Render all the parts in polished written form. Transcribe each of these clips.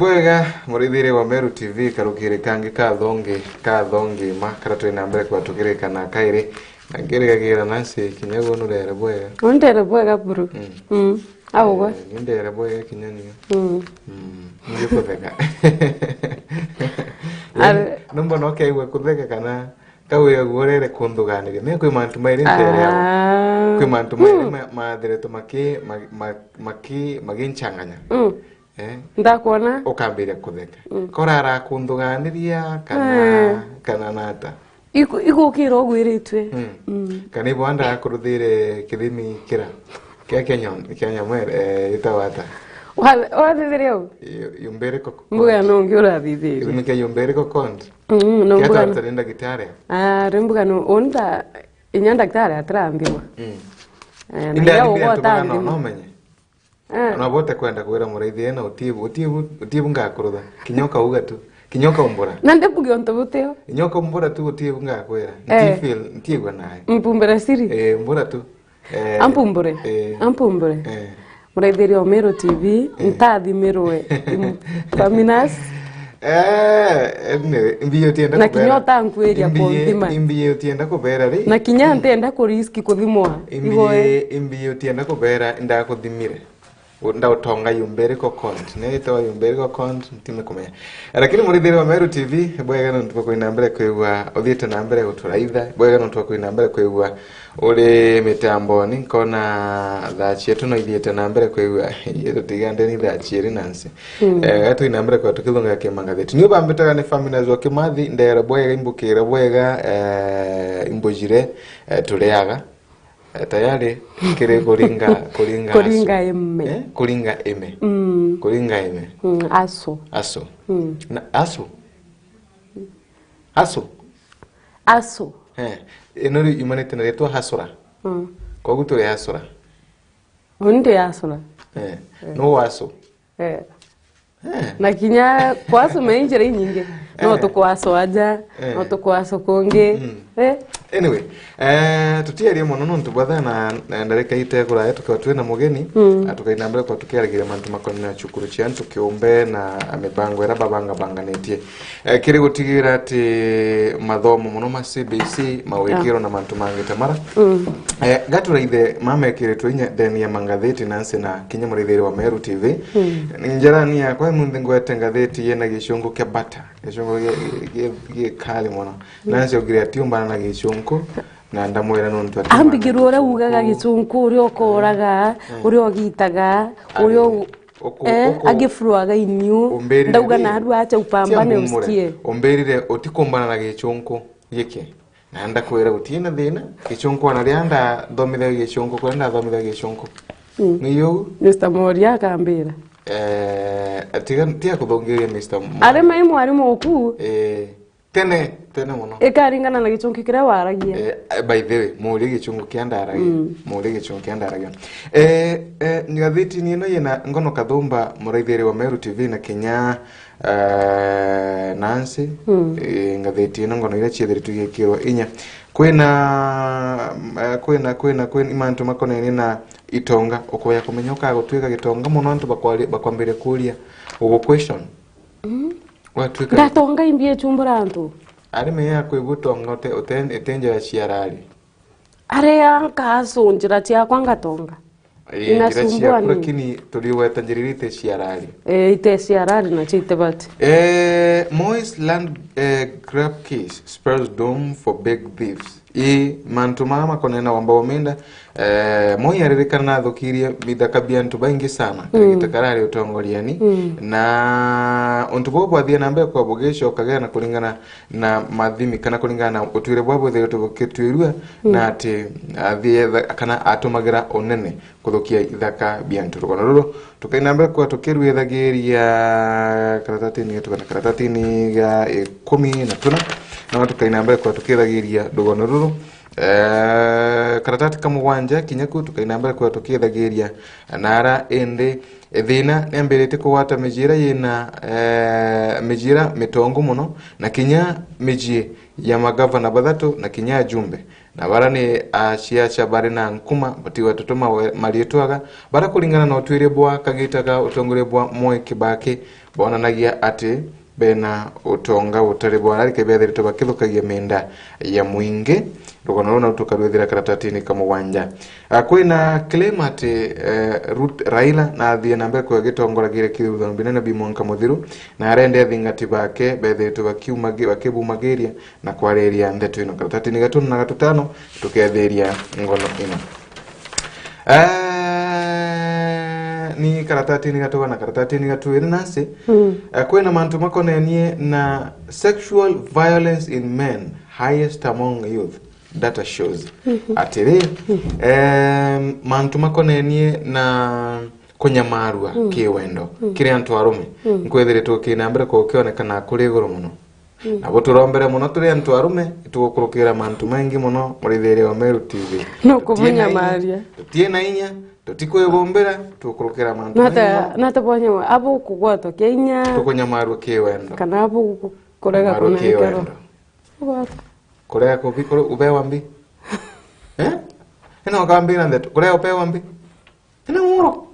Bwega muridhire wa Meru TV karukire kangi ka thongi ma karatu na mbere kwa tukire kana kaire ngere gira nansi kinyago nurere bwega ondere bwega buru awo ndere bwega kinyani ndio kutheka numba no kaiwe kutheka kana kawe gorere kunduganire me kwi mantu maire ntere kwi mantu maire maadire to maginchanganya ndakona ukambira kutheka korara kunduganiria kana nata igukira ogwiritwe kana ibwanda kuruthire kithimi kira Kenya mwere itawata wathithirio yumbere koko mbuga no ngiurathithirio kithimi ke yumbere koko no mbuga no tenda gitare rembuga no onda inyanda gitare atrambiwa na ya ogota no menye ana bote kwenda kuwera muraithie na utibu ngakurutha kinyoka uga tu kinyoka umbura nande bugi onto buteo kinyoka umbura tu utibu ngakwera ntigwa naye mpumbura siri umbura tu ampumbure muraithie wa Meru TV ntathi mirwe faminas mbiyo tienda na kinyota nkweria pontima mbiyo tienda kubera ri na kinya ntenda kuriski kuthimwa mbiyo tienda kubera nda kuthimire nda utonga yumbere ko kont ne to yumbere ko kont ntime kumenya lakini muridhire wa Meru TV bwega no tuko inambere kwigwa othite nambere guturaitha bwega no tuko inambere kwigwa uri mitambo ni kona thachi yetu no ithiete nambere kwigwa yetu tigande ni thachi iri nansi gatu inambere kwa tukithonga ke mangatheti ni bambitaga ni family zo kimathi ndera bwega imbukira bwega imbojire tureaga tayari kire kuringa eme kuringa eme aso na aso enori imanete na reto hasura kwa gutore hasura onde hasura no aso na kinya kwaso menjere nyinge no tukwaso aja no tukwaso konge anyway tutiarie mono no ntubadha na ndareka itegura yetu kwa twena mugeni atukainambira kwa tukiaragira mantu makoni na chukuru chiantu kiumbe na amebango era banga netie kiri gutigira ati mathomo muno ma CBC mawekiro na mantu mangi tamara gatura ithe mamekire twinya deni ya mangatheti nanse na kinya muridhiri wa Meru TV njirani ya kwa mundingo etengatheti yena gishungu ke bata gishungu ge kali muno nanse ogira tiumba na gishungu na ndamwera no ntwa ambigirwo ora ugaga gicunku uri okoraga uri ogitaga uri agifruaga inyu ndauga na andu acha upambane usikie omberire otikombana na gicunku gike na ndakwera utina thina gicunku ana rianda thomithia gicunku kwenda thomithia gicunku niyo Mr. Moria akambira tia kuthongeria Mr. Are mai mwarimu oku tene muno ekaringana na gicunku kiria waragia by the way muri gicunku kiandaragia ngatheti ni no yena ngono kathumba muraithiri wa Meru TV na Kenya Nancy ngatheti no ngono ira chiethiri tugikirwa inya kwina imantu makonene na itonga okoya kumenyoka gutwika gitonga muno antu bakwambire kuria ugo question watwika ndatonga imbie chumbura antu ari meya kwibutonga etenjera ciarari are yankaso njira cia kwangatonga inasumbua lakini tuliwetanjiririte ciarari ite ciarari na chite bati Moist land grab case spurs doom for big thieves mantu mama konena wamba wamenda moya ririkana na thukiria midakabia ntu baingi sana kitakarari utongoriani na untu bobo athia nambe kwa bogesho kagana kulingana na mathimi kana kulingana na utwire bwabo the utuboketwirua na ati athia kana atumagira onene kuthukia ithaka biantu kono ruru tukainambe kwa tukirwe thagiria karatatini yetu kana karatatini ga 10 na tukainambe kwa tukithagiria dogono ruru karatati kamugwanja kinyaku tukainambira kwa tukithagiria nara ende thina nembelete kuwata mijira yina mijira mitongo muno na kinya mijie ya magavana bathatu na kinya jumbe na barane aciacha bari na nkuma bati watutuma malietwaga bara kulingana na utwire bwa kagitaga utongore bwa Moi Kibaki bona nagia ati bena utonga utari bwana ke bethire to bakithukagia menda ya mwingi rugono runa tukarwethira karatatini kama wanja kwina claim ati Raila na thie na mbere kwa gitongoragire kithuthano binene bimonka muthiru na arende thingati bake bethire to bakiumage bakibumagiria na kwareria ndeto ino karatatini gatunu na gatutano tuketheria ngono ino ni karatatini gatoga na karatatini gatuire nasi kwena mantu makonenie na sexual violence in men highest among youth data shows atire mantu makonenie na kunyamarua kiwendo kiri antu arume nkwethiretwo kinambere ko kionekana kuri iguru muno abo turombere muno turi antu arume tugukurukira mantu maingi muno murithere wa Meru TV no kumunyamaria tie na inya tutikoebombera tukurukira mantu nata ponya abo kugwato kenya tukunyamaru kiwendo kana abo kurega kunekero kurega kubikoro ubewa mbi eno kambira ndeto kurega ubewa mbi eno muro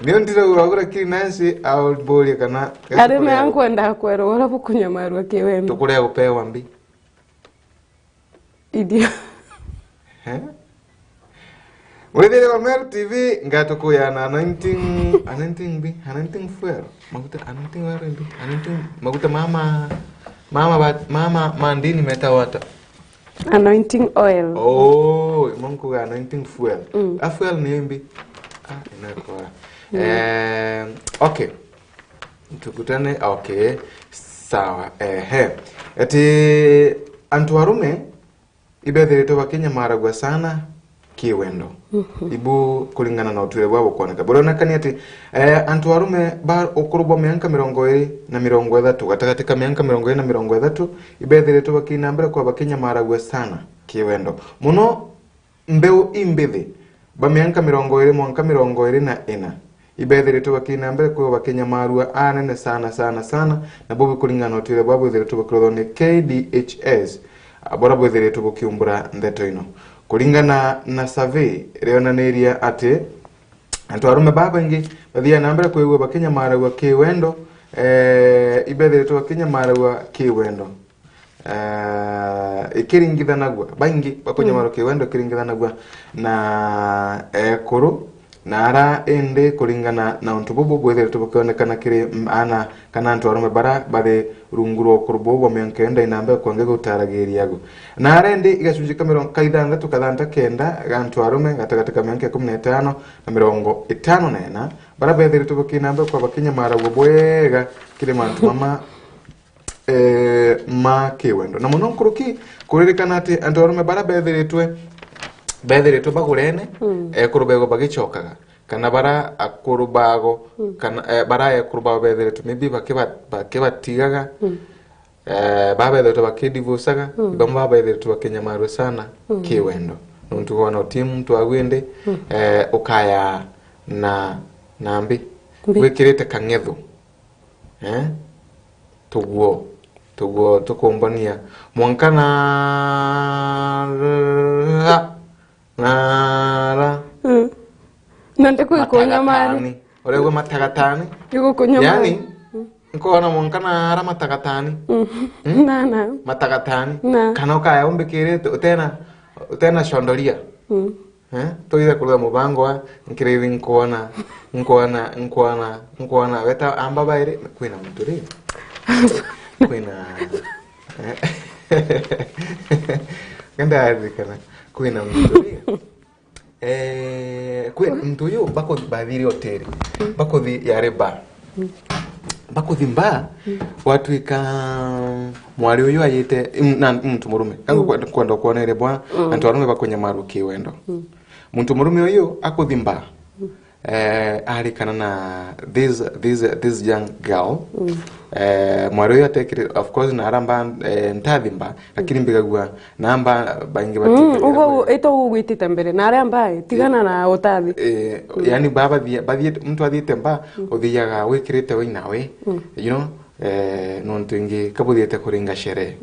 niyo ndiro uragura kiri nansi au boli kana arime ankwenda kwero wala bukunyamaru kiwendo tukurega ubewa mbi idia Murithere wa Meru TV ngatukuya na 19 fuero maguta maguta mama mandini metawata anointing oil mungu ga anointing fuel fuel ni imbi inakuwa okay tukutane okay sawa ati antu warume ibethere to bakenya maragwa sana kiwendo ibu kulingana na utule bwabo kuoneka borona kani ati antu warume bar okurubo mianka 20 na 30 gatagatika mianka 20 na 30 ibethere to bakinambira kwa bakenya maragwa sana kiwendo muno mbeu imbithi ba mianka 20 mwanka 20 na ina ibethere to bakinambira kwa bakenya marua anene sana na bobi kulingana na utule bwabo ibethere to bakrodone KDHS abora bwethere to bukiumbura ndeto ino kulingana na survey reonaneria ati antu arume babangi bathia nambere kwegwa bakenya maragwa kiwendo ibethere to bakenya maragwa kiwendo ikiringithanagwa bangi bakonya maragwa kiwendo ikiringithanagwa na kuru na ara ende kulingana na untu bubu bwethere to bakionekana kiri ana kana antu arume bara bare runguro kurbo bo menkenda inambe kwangego utaragiriago na ara ende igacunji kamero kaidanga tukathanta kenda antu arume gatagatika menke 15 na 54 bara bethere to bakinambe kwa bakenya maragwo bwega kiri mantu mama ma kiwendo na muno nkuruki kuririkana ati antu arume bara bethere to bagurene kurubego bagichokaga kana bara akurubago kana bara akurubago bethere to maybe bakibatigaga babethere to bakidivosaga bamba bethere to bakenyamaru sana kiwendo nuntu kona timu to agwende ukaya na nambi wekirete kangetho tuguo tukombania mwankana nara nande kuikonya mari oregwa matagatani yuko kunya yani nko na mwankana ara matagatani na matagatani kana ukaya umbekirete utena shondoria toira kula mubango nkiriri nkwana weta amba baire kwina muturi kwina kanda adikana kwina muturi kwina mtuyo bako badhiri hoteli bako di yareba bako dimba watu ika mwali uyo ayete na mtu murume kangu kwenda kuona ile bwana antu arume bakonya maru kiwendo mtu murume uyo akodhimba alikana na this young girl mwari uyo atekire of course na aramba ntadhimba lakini mbigagwa namba baingi bati ugo eto ugwitite mbere na aramba tigana na utathi yani baba bathie mtu athiete mba uthiaga wikirite winawe you know nontu ingi kabuthiete kuringa sherehe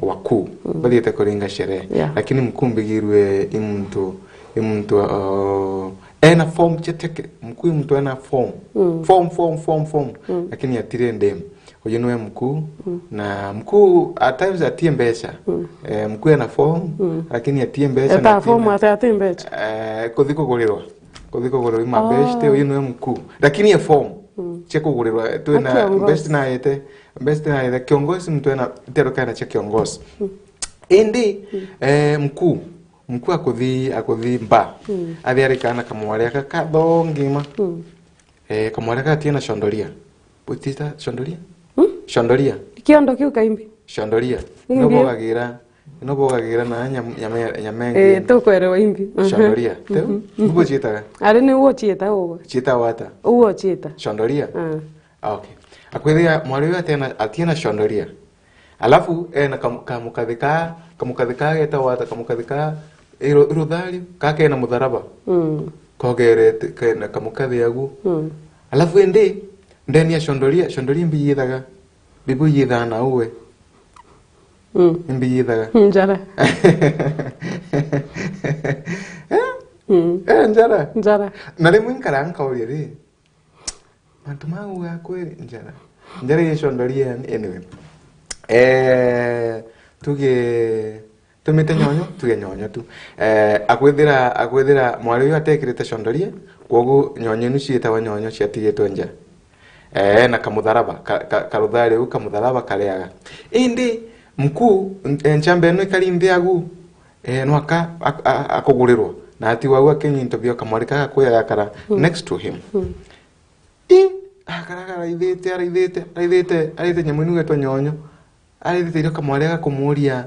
waku bathiete kuringa sherehe lakini mkumbigirwe imtu ena form cheteke mkuu mtu ena form form lakini atire ndem huyo niwe mkuu na mkuu at times atie mbesha mkuu ena form lakini atie mbesha na form atie mbesha kuthiko gulirwa mabeshte huyo niwe mkuu lakini ya form cheko gulirwa tu na best na yete kiongozi mtu ena teroka na cheki kiongozi indi mkuu akuthi mba athiarikana kamwalea kathongima kamwalea tiena shondoria butita shondoria kiondo kiu kaimbi shondoria no bogagira na nyamengi tukwerewa imbi shondoria ubo chitaga ari ni uo chita uo chita wata uo chita shondoria okay akwithia mwalimu atiena shondoria alafu na kamukadhika geta wata kamukadhika irudhali kake na mudharaba kogerete kana kamukadhi yagu alafu ndeni ya shondoria mbi yithaga bibu yithana uwe mbi yithaga njara njara nale mwinkara ankauri ri mantuma uwe kweli njara ya shondoria anyway tumite nyonyo tu akwithira mwari uyu atekirite shondoria kwogu nyonyo nu ciitawa nyonyo ciatigitwe nja na kamutharaba karuthari u kamutharaba kariaga indi mkuu nchambe no ikari nthiagu no akugurirwa na ati wagu akinyinto bio kamwarika kuya kara next to him akaraga raithite nyamunu getwa nyonyo arithite kamwarika kumuria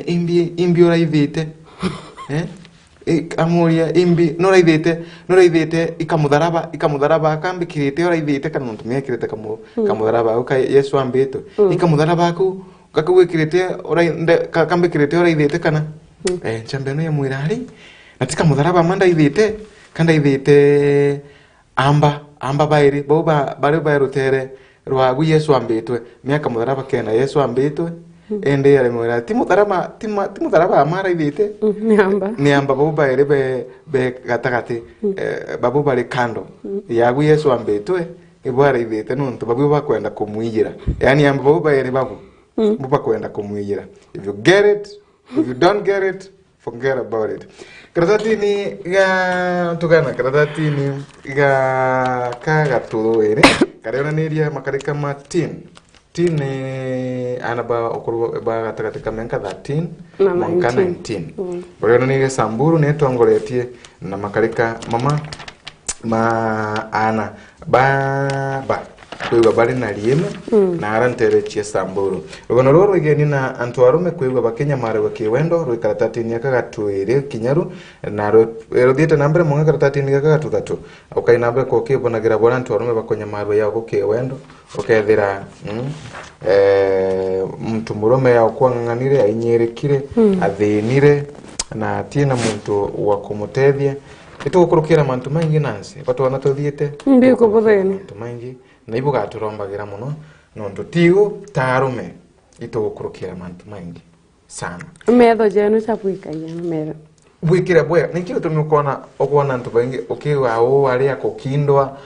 imbi uraithite amuria imbi no raithite ikamutharaba akambikirite uraithite kana ntumia kirite kamutharaba uka Yesu ambito ikamutharaba ku kakugwikirite kambikirite uraithite kana chambe no yamwira ari natika mutharaba manda ithite kanda ithite amba bairi boba bari bairutere rwagu Yesu ambitwe miaka mutharaba kena Yesu ambitwe ende yale mwira timutharaba amara ithite ni amba boba ere be gatagati babu bari kando yagu Yesu ambitwe ibwara ithite nuntu babu bakwenda kumwijira yani amba boba ere babu kwenda kumwijira if you get it if you don't get it forget about it Kratatini ga tugana kratatini ga kaga turo ere karena niria makarika ma tin anaba okuru ba gatakatika menka 13 monka 19 bwana niria samburu netwangoretie na makarika mama ana ba kwiwa bari na liemu na arantere chia samburu rugono roro igeni na antwarume kwiwa bakenya mare wakiwendo ro karatatini yakagatuire kinyaru na ro dieta nambere monga karatatini yakagatu ukai nambere ko kibonagira bona antwarume bakonya mare yako kiwendo ukethira mtu murume ya kwanganire ainyerekire athinire na tina muntu wa kumutethia itukurukira mantu maingi nansi watu wanatothiete ndiko botheni mantu maingi na ibuga turombagira muno nonto tigo tarume itukurukira mantu maingi sana metho jenu chapuikaia metho bwikira bwe nikiro tumukona okwana ntu baingi okiwa o ari akokindwa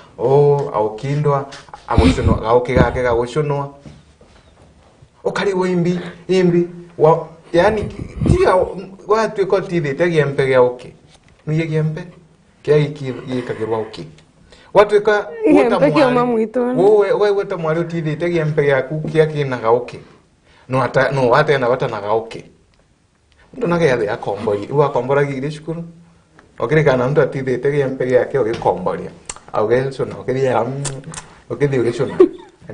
aukindwa amushono aukigake gagushono okari wimbi wa yani tiga watu ko tithite giempe gya oki niye giempe kya ikagirwa oki watu ka wewe tamwari utithite giempe gyaku kya kinaga oki no ata na batanaga oki ndo nage ya kombori uwa kombora gire shukuru okirikana ndo atithite giempe gyake ogikomboria augelshona okiriya okithiogesona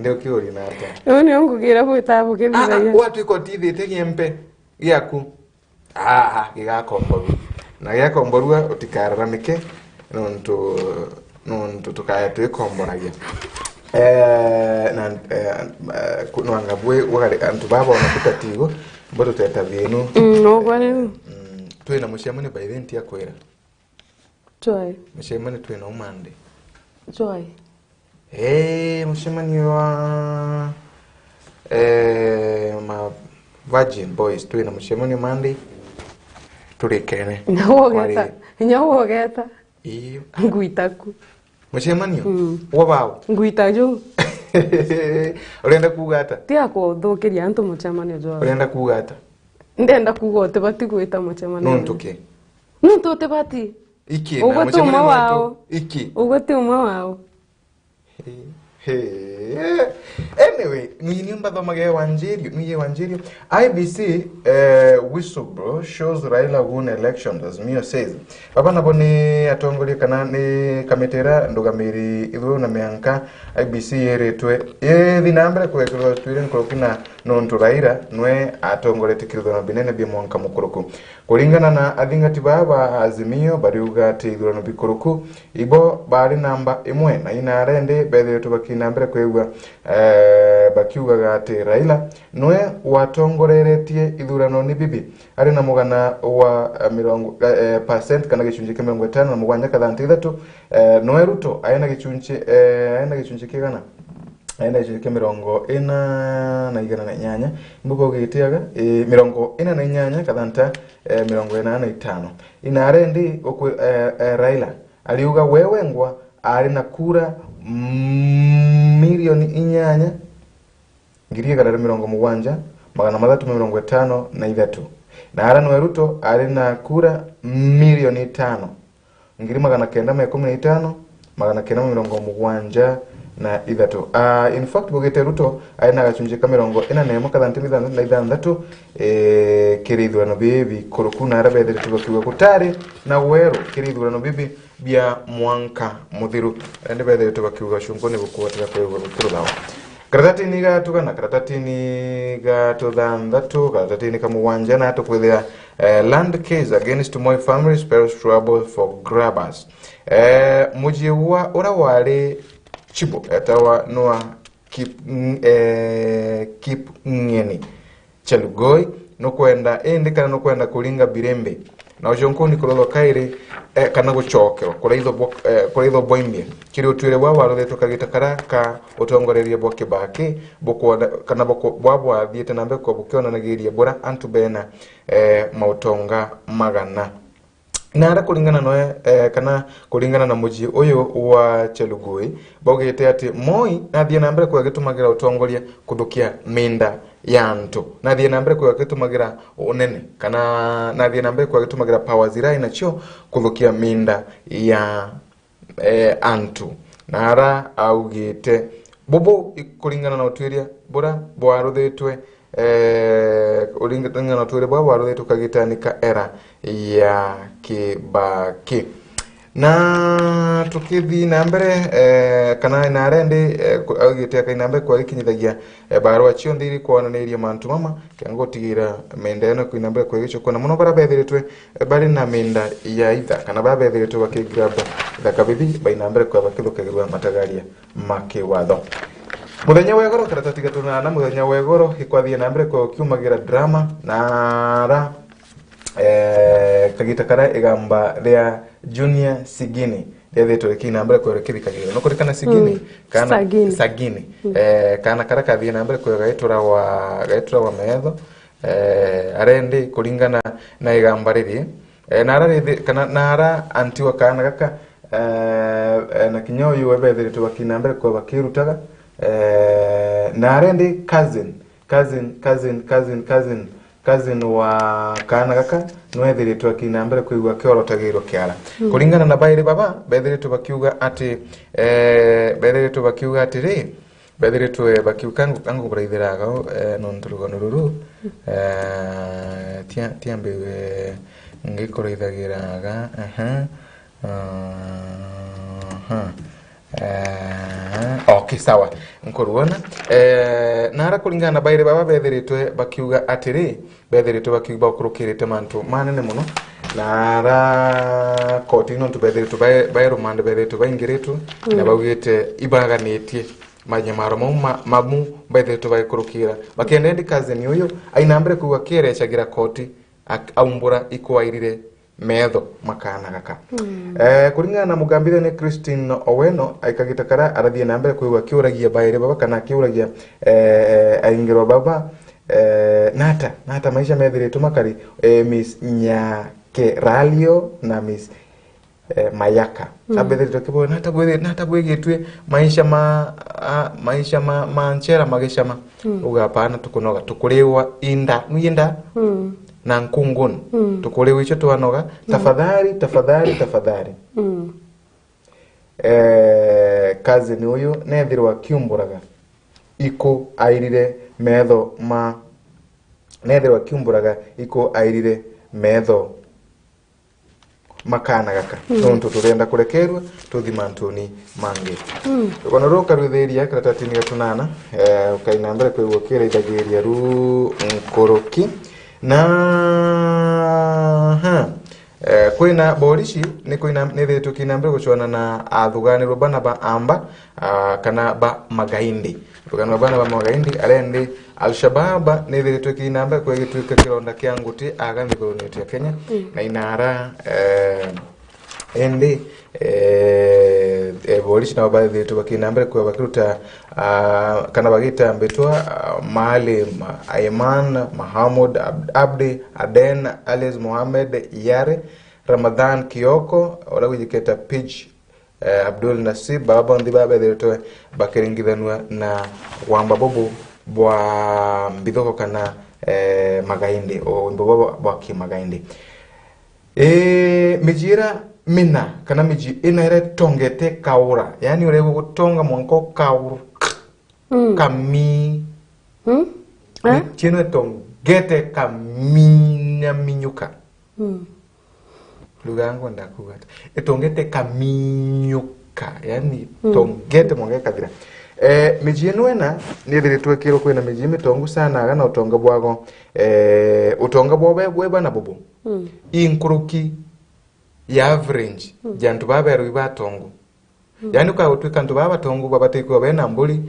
ndio kiori na ata oni ongugira butabu kithiraia watu iko tithite giempe gyaku gigakomboru na gyakomborua utikararamike nonto tukaya tuikomboragia kunwanga bwe wakari antu baba wanakutatigo mboto teta vienu no kwani twina mushemane by event ya kwera joy mushemane twina umande joy mushemane wa ma Virgin Boys twina mushemane Monday turikene nyawogeta iyo ngwitaku mucemanio wabao ngwitaju urenda kugata tia ko thukiria antu mucemanio jo urenda kugata ndenda kuga utibati gwita mucemanio nuntuke nuntu utibati iki na mucemanio wao iki ugoti umwe wao anyway ni mbathomage wanjirio IBC whistleblower shows Raila won elections as Mio says baba naboni atongoria kana ni kametera ndugamiri ithu na mianka IBC yeretwe thinambere kwekirwa twire nkorokina nontu Raila nwe atongorete kirithona binene bia mwanka mukuruku kuringana na athingati baba Azimio bariuga ati ithurano bikuruku ibo bari namba 1 na inarende bethiretwe bakinambere kwegwa bakiugaga ati Raila nwe watongoreretie ithurano ni bibi ari na mugana wa % kana gicunje kia 50 na mugwanja kathanti ithatu nwe Ruto aina gicunje kigana aina gicunje kia 40 na igana na inyanya mbugo gitiaga 48 kathanta 45 inarendi Raila aliuga wewe ngwa ari na kura milioni 8 ngiri gara 70 magana 353 na ara Ruto ari na kura milioni 5 ngiri magana 915 magana 970 na ithatu in fact bogete Ruto ari na gacunje ka 40 kathanti na ithandatu kirithurano bibi kuruku na ara bethiretwe bakiuga gutari na weru kirithurano bibi bia mwanka muthiru ende bethiretwe bakiuga cungo ni gukwatira kwegwa guturuthawa karatatini gatukana karatatini gatuthandatu karatatini kamugwanja na tukwithia land case against Moi family spells trouble for grabbers mujiwa ora wari chibo etawa noa keep ngeni chalugoi no kwenda kana no kwenda kulinga birembe na ujonkoni kulolo kaire kana gucokero kureitho boimbia kiri utwire wa warothetwo kagita karaka utongorerie boke bake boko kana boko bwabo athiete nambe ko bukiona nagiria bora antu bena mautonga magana nara kulingana noe kana kulingana na muji uyu wa Chelugui bogete ati Moi nathie nambere kwa gitumagira utongoria kuthukia minda ya antu nathie nambere kwa gitumagira unene kana nathie nambere kwa gitumagira power zirai nacho kuthukia minda ya antu nara augite bobo kulingana na utwiria bora bwaruthetwe uringana twire bwa waruthetwe kagitanika era ya Kibaki na tukithi na mbere kana na rende agite ka inambe kwa gikinyithagia barua cio ndiri kuonaniria mantu mama kiango tigira menda eno kwa inambe kwa gicho kona muno bara bethiretwe bari na menda ya itha kana bara bethiretwe bakigraba thaka bibi bainambere kwa bakithukagirwa matagaria makiwatho muthenya wegoro karatati gatuna na muthenya wegoro ikwathie na mbere kwa kiumagira drama na kagita kara igamba ria Junior Sigini dethetwe kina mbere kwa kirikagira no kurikana Sigini kana Sagini kana kara kathie na mbere kwa gaitura wa metho arende kulingana na igamba riri nara kana nara antiwa kana gaka na kinyoyu webethetwe bakina mbere kwa bakirutaga narende cousin wa kana gaka nwethiritwe kinambere kuigwa kiorotagiro kiara kulingana na baire baba bethiritwe bakiuga ati bethiritwe bakiuka kangu buraithiraga no nturugono ruru tiambe ngikoroithagiraga okay sawa nkoruona nara kulingana na baire baba bethiritwe bakiuga atiri bethiritwe bakiuga kurukirite mantu manene muno nara kotino tu bethiritwe bairo mande bethiritwe baingiritwe na baugite ibaganitie manyamaro mamu bethiritwe bakurukira bakende kazi ni uyo ainambere kuwa kirechagira koti aumbura ikwairire metho makana gaka kulingana na mugambire ni Christine Oweno aikagitakara arathie na mbere kuigwa kiuragia baire baba kana kiuragia aingirwa baba nata maisha methiritwe makari Miss Nyakeralio na Miss mayaka abethe kibo nata bwegetwe maisha manchera mageshama ugapana tukunoga tukulewa inda na nkungun tukulewa icho twanoga tafadhali kazi ni uyu nethirwa kiumburaga iko airire metho makana gaka nontu turenda kurekerwa tuthimantuni mange kono roka ruthiria karatatini gatunana ukaina mbere kwigukira ithagiria ru nkoroki na kwina borishi ni tukina mbere gucwana na athuganirwo bana ba amba kana ba magaindi tuganwa bana ba magaindi arende Al-Shabaab ni tukina mbere kwigituika kironda kia nguti aganthigurunite Kenya na inara ende borishi na baadhi tukina mbere kwa bakiruta kana bagita mbetwa Maalim Ayman Mahamud Abdi Aden Aliz Mohamed Yare Ramadan Kioko wala kujiketa Pidge Abdul Nasib baba ndi baba dheto bakiringithanwa na wamba bobo bwa mbithoko kana magaindi o mbobo bwa kimagaindi mijira mina kana miji inaire tongete kaura yani ure gutonga monko kaur kami chino tongete kaminya minyuka lugha yangu ndakugata etongete kaminyuka yani tongete mongeka dira miji enwena ni thiritwe kiro kwina miji mitongu sana gana utonga bwago utonga bwobe bweba na bobo inkuruki ya average jantu baberu batongo yani kwa utwika ntu babatongo babatekwa bena mbuli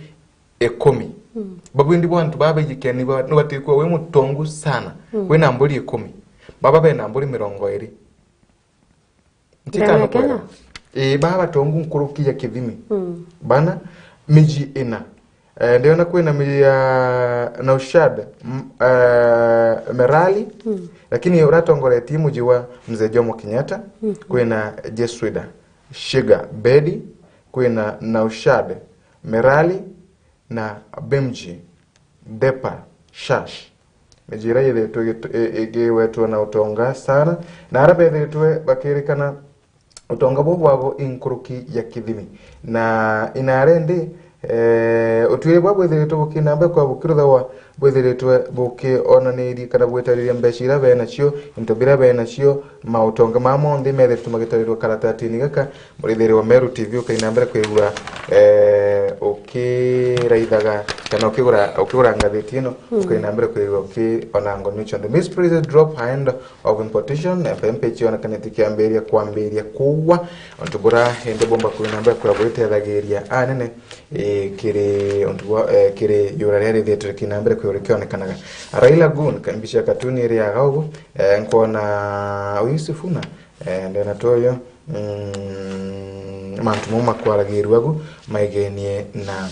10 babu ndi bwantu babejikeni batekwa we mutongo sana we na mbuli 10 baba bena mbuli 20 ntikana kwa baba tongo nkuruki ya kivimi bana miji ina ndio na kwina miji ya Naushad Merali lakini uratongole timu jiwa Mzee Jomo Kenyatta kwina Jeswida Shiga Bedi kwina Naushad Merali na Bemji Depa Shash mejira ile tuge wetu na utonga sana na arabe yetu bakirikana utonga bwabo inkuruki ya kidhimi na inarende otwire bwa bwethiritwe bukinambe kwa bukirutha wa bwethiritwe buki onaniri kana bwetariria mbecira bena cio intobira bena cio mautonga mamo ndi methiritwe magitarirwo karatatini gaka murithiri wa Meru TV ukainambere kwigura ukiraithaga kana ukigura ngathiti ino ukainambere kwigura onango nicho the misprices drop hand of importation FMP ona kaneti kiamberia kwamberia kuwa ontugura hende bomba kuinambere kwa bwetethagiria anene kire ontugwa kire yurarere thetre kinambere kwiorekionekanaga Raila Gun kambisha katuni iri agago nkona uyisifuna ndena toyo mantu muma kwaragirwagu maigenie na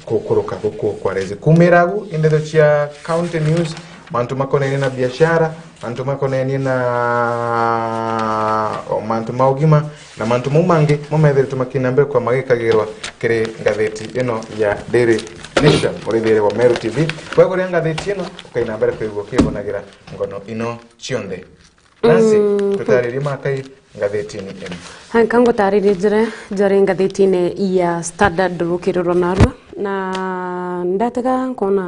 kukuruka kwareze kumeragu indedo chia county news mantu makoneni na biashara mantu makoneni na mantu maugima na mantu mumange mumethiri tumakinambe kwa magikagirwa kire ngatheti ino ya Daily Nation murithiri wa Meru TV kwa gore ngatheti ino ukainambere kwigwo kibonagira ngono ino chionde nasi tutariri makai ngatheti-ini ino hankango tariri jare ngatheti-ini ya Standard rukiriro narwa na ndatega nkona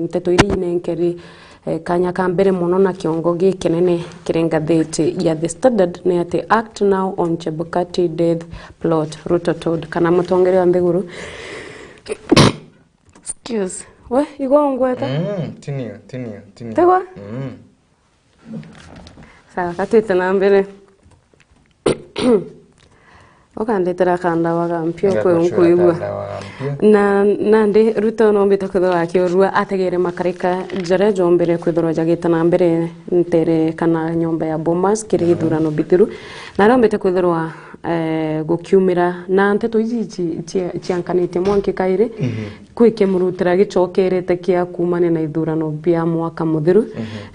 nteto iri nenkeri kanya kambere muno na kiongo gikinene kire ngatheti ya The Standard ni ati act now on Chebukati death plot Rutotod kana mutongere wa Mbiguru excuse we igongweta tinio tegwa sawa katete na mbere okandetera kanda wagampio kwe unkuigwa na nande Ruto no mbita kuthwa akiorua ategere makarika jare jombere kwithoro jagita na mbere ntere kana nyomba ya Bomas kiri githurano bitiru na rombete kwithorwa gukiumira na nteto ici ciankanite mwanki kaire kwikimurutira gicokerete kia kumane na ithurano bia mwaka muthiru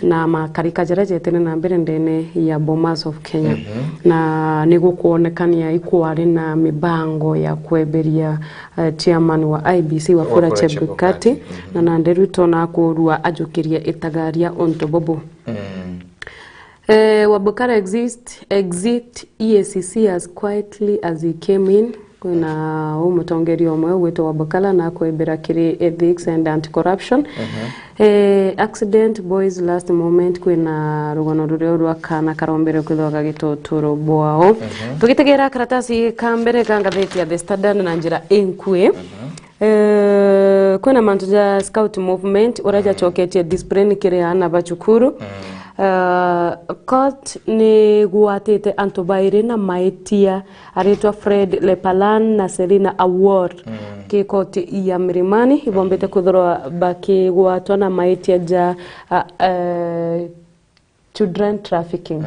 na makarika jara jetene na mbere ndene ya Bomas of Kenya na nigukuonekania ikwari na mibango ya kweberia chairman wa IBC wa Wafula Chebukati na Nanderuto na kurua ajukiria itagaria ontobobo. Wabukala exit EACC as quietly as he came in. Kuna umutongeri omwe wetu Wabukala na kwebera kiri ethics and anti-corruption. Accident boys last moment kuna rugano rureo rwakana karombere kwithoga gituturo bwao. Tugitegera karatasi kambere kangatheti ya The Standard na njira enkwe. Kuna mantuja scout movement uraja choketie discipline kiri ana bachukuru. Court ni guatete antobaire na maetia aretwa Fred Lepalan na Selina Award ke koti ya Mirimani ibombete kuthorwa baki guatwa na maetia ja children trafficking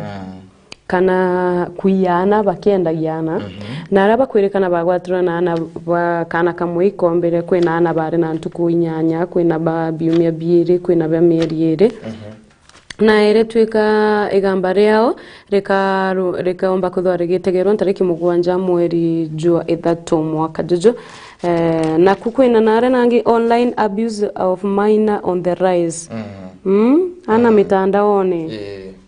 kana kuyana bakienda yana na araba kwerekana bagwatura na ana kana kamwe ikombere kwena ana bare na ntuku inyanya kwena ba biumia biere kwena ba meriere na ere twika igamba yao reka omba kuthwara gitegerwa ntariki mugwanja mweri jua ithatu mwaka juju na kukwena nare nangi online abuse of minor on the rise ana mitandaoni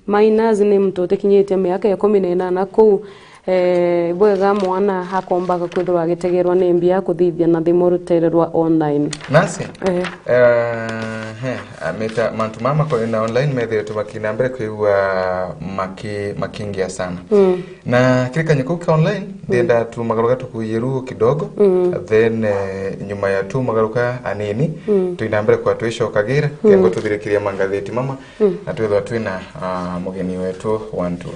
minors ni mtoto kinyete miaka ya 18 kou bwega mwana hakombaga kwithwa gitegerwa ni mbia kuthithia na thimurutererwa online nasi ameta mantu mama kwa na online methe tubakina mbere kwigwa makingia sana na kirika nyikuka online ndenda tu magaruka tukuyiru kidogo then nyuma ya tu magaruka anini tuina mbere kwa tuisho kagira kengo tuthirekiria mangatheti mama na twithwa twina mugeni wetu wantu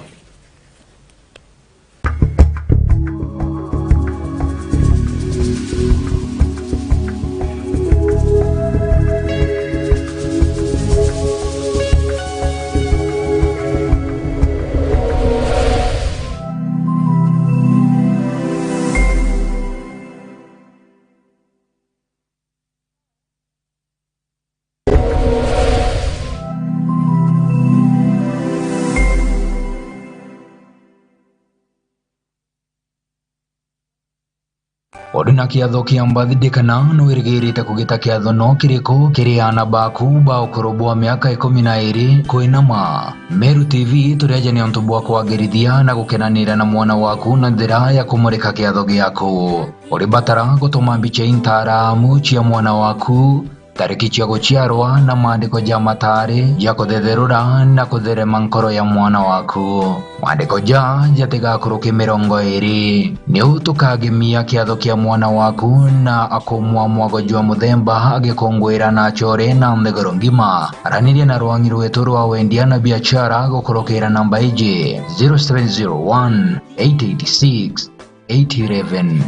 Odina kiatho kia mbathidikana no irigirite kugita kiatho no kiriko kiriana baku ba ukorobwa miaka 12 kwinama Meru TV turiaje ni onto bwa kwagirithia na gukenanira na mwana waku na njira ya kumurika kiatho giaku uri batara gutuma mbicha intara muchi ya mwana waku tariki cia guciarwa na maandiko ja matari ya kuthetherura na kutherema nkoro ya mwana waku maandiko ja jatiga kuruki 20 ni utukagemia kiatho kia mwana waku na akomwa mwago jwa muthemba agikongwira na chore na ndegoro ngima araniria na rwangi rwetu rwa wendia na biashara gukurukira namba iji 0701 886 811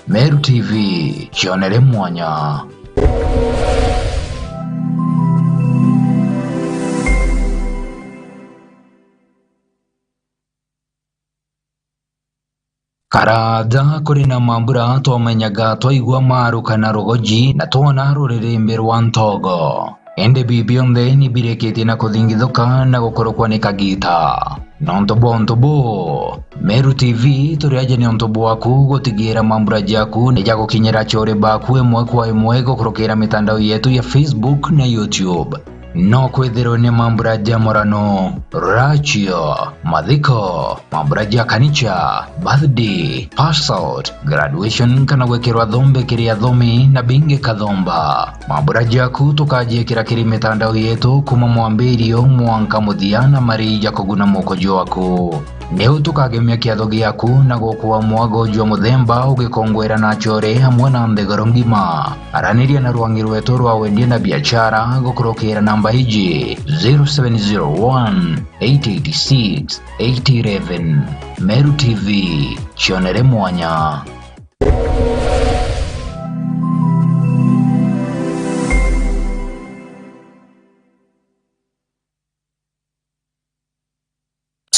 Meru TV chionere mwanya. Karada kuri na mambura twomenyaga twaigwa maru kana rogoji na twona rurire rwa ntogo ende bibionde ni birekete na kuthingithuka na gukorokwa ni kagita nontobo Meru TV turiaje ni ontobo waku gutigira mambura jaku ni jago kinyera chore baku emwe kwa emwe gukorokera mitandao yetu ya Facebook na YouTube no kwethero ni mambura jamorano rachio madhiko mambura kanicha birthday passport graduation kana wekerwa dhombe kiria dhomi na binge kadhomba mambura jaku tukaje kira mitandao yetu kuma mwambirio mwanka muthiana mari jakoguna mokojo wako Neu tukagemia kiatho giaku na gukuwa mwago jwa muthemba ugikongwera na chore hamwe na ndegoro ngima araniria na rwangi rwetu rwa wendia na biashara gukurukira namba iji 0701 886 811 Meru TV chionere mwanya.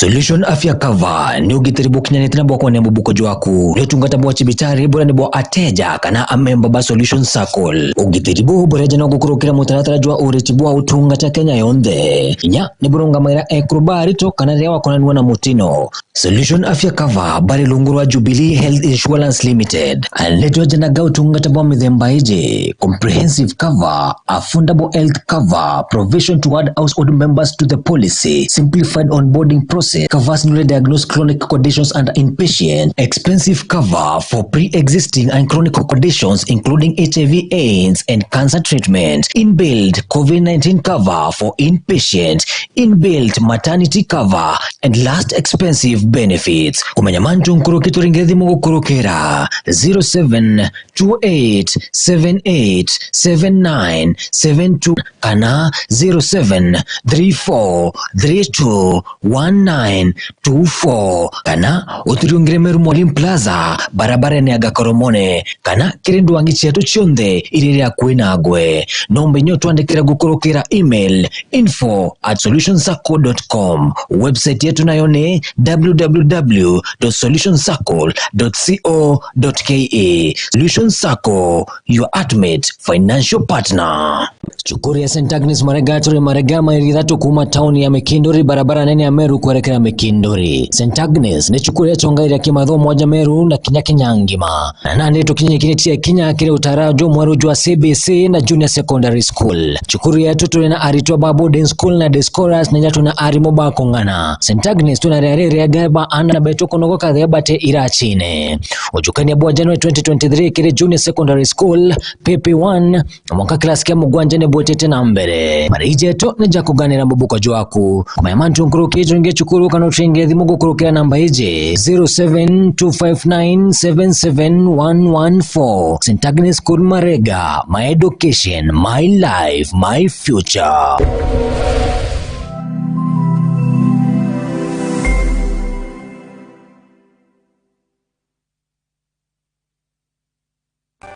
Solution Afya Cover ni ugitiribu kinyanitina bwa kwa nembu buko jwaku liotungata bwa chibitari bora ni bwa ateja kana amemba ba Solution Circle ugitiribu bora jana gukurukira mutaratara jwa uretibwa utungata Kenya yonde inya ni burunga maira ekrubari to kana rewa kona nuwana mutino Solution Afya Cover bari lungurwa Jubilee Health Insurance Limited aleto jana ga utungata bwa mithemba ije comprehensive cover, affordable health cover, provision to add household members to the policy, simplified onboarding process, covers newly diagnosed chronic conditions and inpatient, expensive cover for pre-existing and chronic conditions including HIV, AIDS, and cancer treatment, inbuilt COVID-19 cover for inpatient, inbuilt maternity cover, and last expensive benefits. Kumanyamantu nkuruki turingethi mungu kurukera 0728787972 kana 0734321924 kana uturiungire Meru Mwalimu Plaza barabara ni agakoromone kana kirindu wangi chetu chionde iriri ya kuinagwe nombe nyotu andikira gukurukira email info@solutionsacco.com website yetu nayone www.solutionsacco.co.ke Solution Circle, your ultimate financial partner. Chukuri ya St. Agnes Maregatore Maregama iridhatu kuma town ya Mekindori barabara nene ya Meru kuelekea Mekindori. St. Agnes ni chukuri ya chongairi ya kimadho moja Meru na kinyangima. Na nani to kinyekinetia kinya kile utarajo mwaru jua CBC na Junior Secondary School. Chukuri ya tutu na aritwa babu den school na Descoras na nyatu na arimoba kongana. St. Agnes tunarere ya gaba ana na beto konogo kadhebate irachine. Ujukani ya bua January 2023 kile Junior Secondary School PP1 mwaka klasi kia mugwanja ne bwetete na mbere marije to neja kuganira mbubuko jwaku kumayamantu nkuruki jonge chukuru kano tringe thimugo kurukira namba ije 0725977114 St. Agnes School Marega, my education, my life, my future.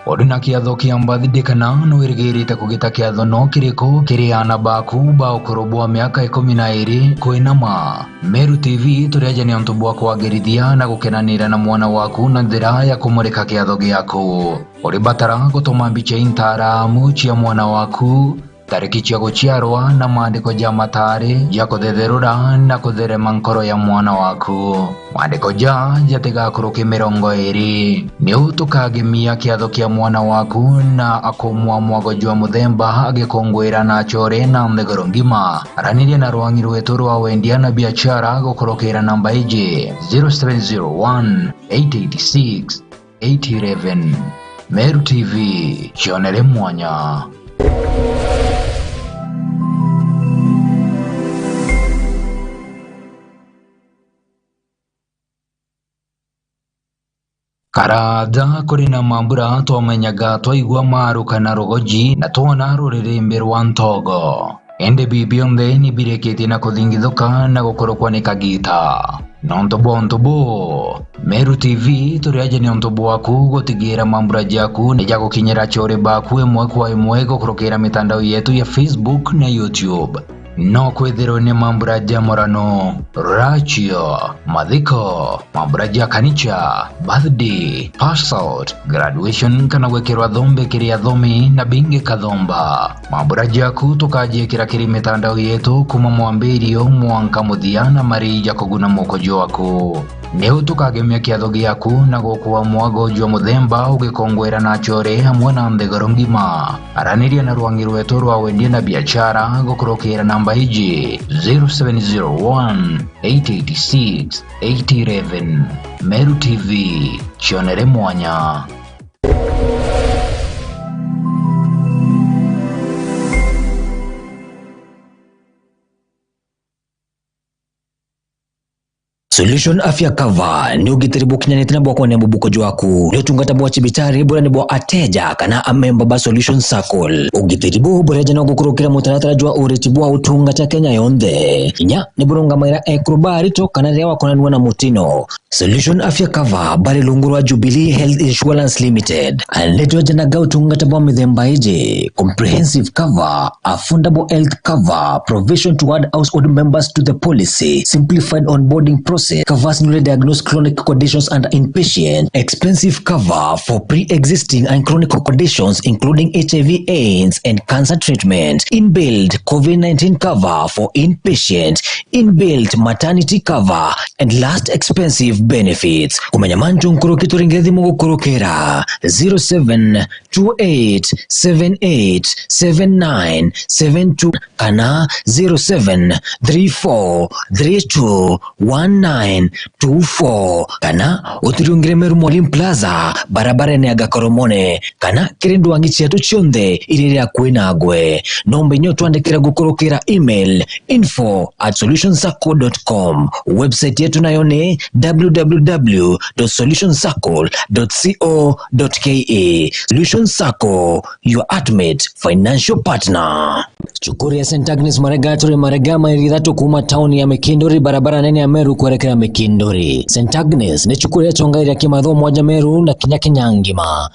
Oduna kiatho kiambathidikana no irigirite kugita kiatho no kiriko kiriana baku ba ukorobwa miaka 12 kwinama. Meru TV tureje ni onto bwa kwagirithia na gukenanira na mwana waku na njira ya kumurika kiatho giaku. Uribatara gutuma mbica intaramu cia mwana waku tariki cia guciarwa na maandiko ja matari ja kuthetherura na kutherema nkoro ya mwana waku. Maandiko jatiga kuruki 20 ni utukagemia kiatho kia mwana waku na akumwa mwago jwa muthemba agikongwira na chore na mthegoro ngima. Aranirie na rwangi rwetu rwa wendia na biashara gukurukira namba iji 0701-886-811. Meru TV, chionere mwanya. Karaja kurina mambura twomenyaga twaigua maru kana rogoji na twona ruriri rwa ntogo. Ende bibionde ni bireketi na kuthingithuka na gukorokwa ni kagita. Nontobo Meru TV turiaje ni ontobo waku gutigira mambura jaku ni jago kinyera chore baku emwe kwa emwe gukorokera mitandao yetu ya Facebook na YouTube. No kwethero ni mambura jamorano, rachio, madhiko, mambura kanicha, birthday, pass out, graduation kana wekerwa dhombe kiria dhomi na binge kadhomba. Mambura jaku tukaje kirakiri mitandao yetu kuma mwambirio mwanka muthiana marija kuguna mokojo waku. Neu tukagemia kiatho giaku na gukuwa mwago jwa muthemba ugikongwera na chore hamwe na mthegoro ngima. Araniria na rwangi rwetu rwa wendia na biashara gukurukira namba iji 0701-886-811. Meru TV, chionere mwanya. Solution Afya Cover ni ugitiri bukinyanite na bwako ne bubuko jwaku ni utungata bwa chibitari bora ni bwa ateja kana amemba ba Solution Circle ugitiri bu boreja no gukurukira mutaratara jwa ureti bwa utungata Kenya yonde nya ni burunga maira ekrobari to kana rewa kona na mutino Solution Afya Cover bari lungurwa Jubilee Health Insurance Limited aletwa jana ga utungata bwa mithemba ije comprehensive cover, affordable health cover, provision to add household members to the policy, simplified onboarding process, covers newly diagnosed chronic conditions and inpatient, expensive cover for pre-existing and chronic conditions including HIV, AIDS and cancer treatment, inbuilt COVID-19 cover for inpatient, inbuilt maternity cover, and last expensive benefits. Kumenya manjo nkuroki turingethi mugo kurokera 0728787972 kana 0734321924 kana utirungire Meru Mwalimu Plaza barabara ne agakoromone kana kirindu wangichi atu chionde iriria kuinagwe nombe nyoto andikira gukorokera email info@solutionscircle.com website yetu nayo ni www.solutionscircle.co.ke. Solution Circle, your ultimate financial partner. Chukuri ya St. Agnes Maregatore Maregama iridhatu kuma town ya Mekindori barabara nene ya Meru kuelekea Mekindori. St. Agnes ni chukuri ya chonga ya kimadho moja Meru na Kinyangima.